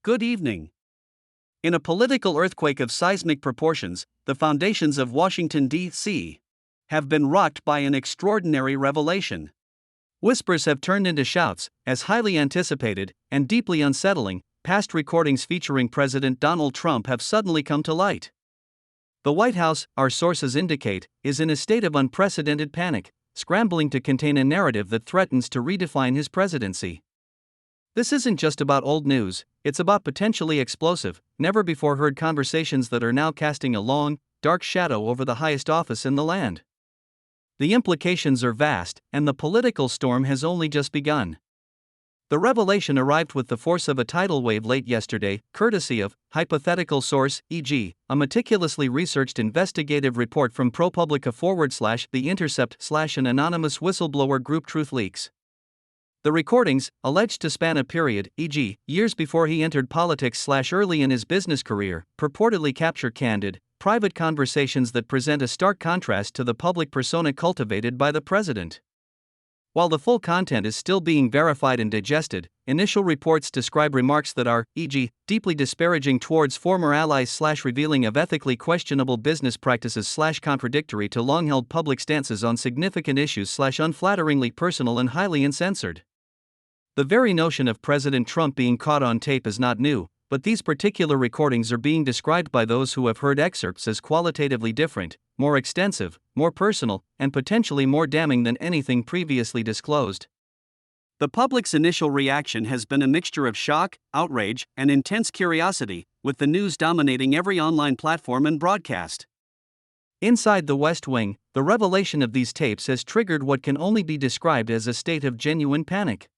Good evening. In a political earthquake of seismic proportions, the foundations of Washington, D.C. have been rocked by an extraordinary revelation. Whispers have turned into shouts, as highly anticipated, and deeply unsettling, past recordings featuring President Donald Trump have suddenly come to light. The White House, our sources indicate, is in a state of unprecedented panic, scrambling to contain a narrative that threatens to redefine his presidency. This isn't just about old news, it's about potentially explosive, never-before-heard conversations that are now casting a long, dark shadow over the highest office in the land. The implications are vast, and the political storm has only just begun. The revelation arrived with the force of a tidal wave late yesterday, courtesy of hypothetical source, e.g., a meticulously researched investigative report from ProPublica / The Intercept / an anonymous whistleblower group TruthLeaks. The recordings, alleged to span a period, e.g., years before he entered politics / early in his business career, purportedly capture candid, private conversations that present a stark contrast to the public persona cultivated by the president. While the full content is still being verified and digested, initial reports describe remarks that are, e.g., deeply disparaging towards former allies / revealing of ethically questionable business practices / contradictory to long-held public stances on significant issues / unflatteringly personal and highly uncensored. The very notion of President Trump being caught on tape is not new, but these particular recordings are being described by those who have heard excerpts as qualitatively different, more extensive, more personal, and potentially more damning than anything previously disclosed. The public's initial reaction has been a mixture of shock, outrage, and intense curiosity, with the news dominating every online platform and broadcast. Inside the West Wing, the revelation of these tapes has triggered what can only be described as a state of genuine panic.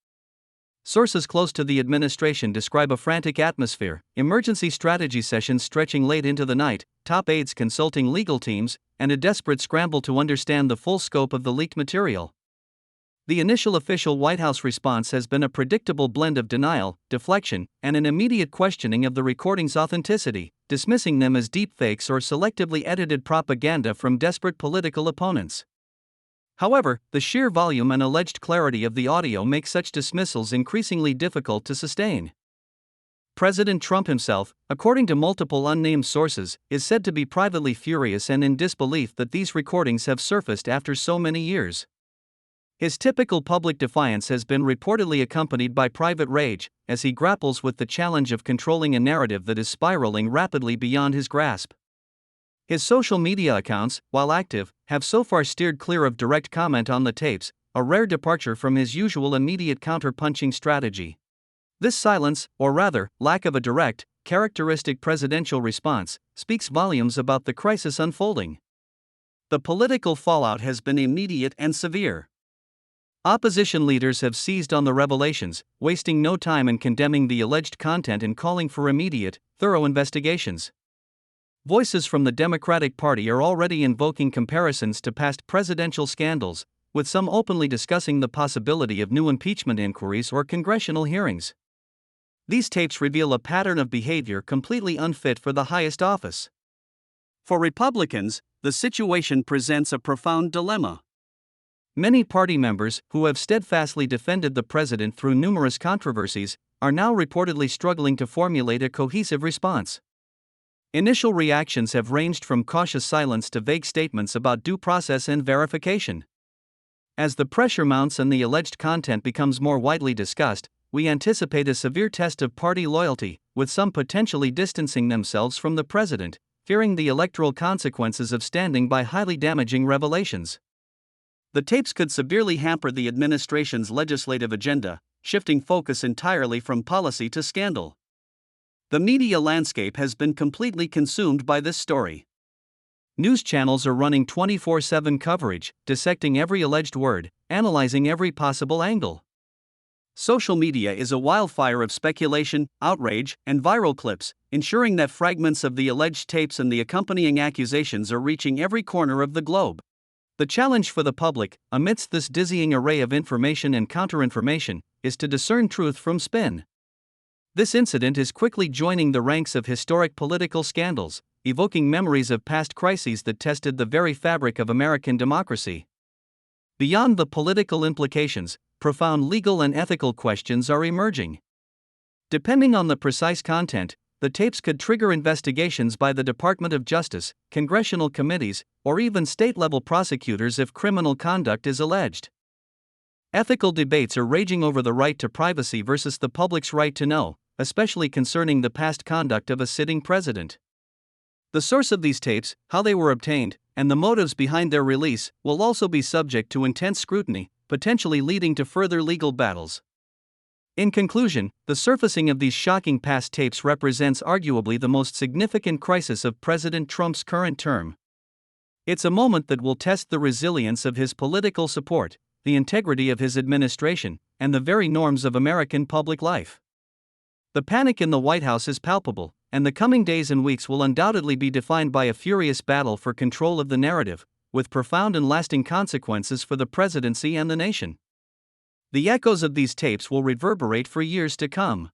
Sources close to the administration describe a frantic atmosphere, emergency strategy sessions stretching late into the night, top aides consulting legal teams, and a desperate scramble to understand the full scope of the leaked material. The initial official White House response has been a predictable blend of denial, deflection, and an immediate questioning of the recordings' authenticity, dismissing them as deepfakes or selectively edited propaganda from desperate political opponents. However, the sheer volume and alleged clarity of the audio make such dismissals increasingly difficult to sustain. President Trump himself, according to multiple unnamed sources, is said to be privately furious and in disbelief that these recordings have surfaced after so many years. His typical public defiance has been reportedly accompanied by private rage, as he grapples with the challenge of controlling a narrative that is spiraling rapidly beyond his grasp. His social media accounts, while active, have so far steered clear of direct comment on the tapes, a rare departure from his usual immediate counter-punching strategy. This silence, or rather, lack of a direct, characteristic presidential response, speaks volumes about the crisis unfolding. The political fallout has been immediate and severe. Opposition leaders have seized on the revelations, wasting no time in condemning the alleged content and calling for immediate, thorough investigations. Voices from the Democratic Party are already invoking comparisons to past presidential scandals, with some openly discussing the possibility of new impeachment inquiries or congressional hearings. These tapes reveal a pattern of behavior completely unfit for the highest office. For Republicans, the situation presents a profound dilemma. Many party members, who have steadfastly defended the president through numerous controversies, are now reportedly struggling to formulate a cohesive response. Initial reactions have ranged from cautious silence to vague statements about due process and verification. As the pressure mounts and the alleged content becomes more widely discussed, we anticipate a severe test of party loyalty, with some potentially distancing themselves from the president, fearing the electoral consequences of standing by highly damaging revelations. The tapes could severely hamper the administration's legislative agenda, shifting focus entirely from policy to scandal. The media landscape has been completely consumed by this story. News channels are running 24/7 coverage, dissecting every alleged word, analyzing every possible angle. Social media is a wildfire of speculation, outrage, and viral clips, ensuring that fragments of the alleged tapes and the accompanying accusations are reaching every corner of the globe. The challenge for the public, amidst this dizzying array of information and counter-information, is to discern truth from spin. This incident is quickly joining the ranks of historic political scandals, evoking memories of past crises that tested the very fabric of American democracy. Beyond the political implications, profound legal and ethical questions are emerging. Depending on the precise content, the tapes could trigger investigations by the Department of Justice, congressional committees, or even state-level prosecutors if criminal conduct is alleged. Ethical debates are raging over the right to privacy versus the public's right to know, especially concerning the past conduct of a sitting president. The source of these tapes, how they were obtained, and the motives behind their release will also be subject to intense scrutiny, potentially leading to further legal battles. In conclusion, the surfacing of these shocking past tapes represents arguably the most significant crisis of President Trump's current term. It's a moment that will test the resilience of his political support, the integrity of his administration, and the very norms of American public life. The panic in the White House is palpable, and the coming days and weeks will undoubtedly be defined by a furious battle for control of the narrative, with profound and lasting consequences for the presidency and the nation. The echoes of these tapes will reverberate for years to come.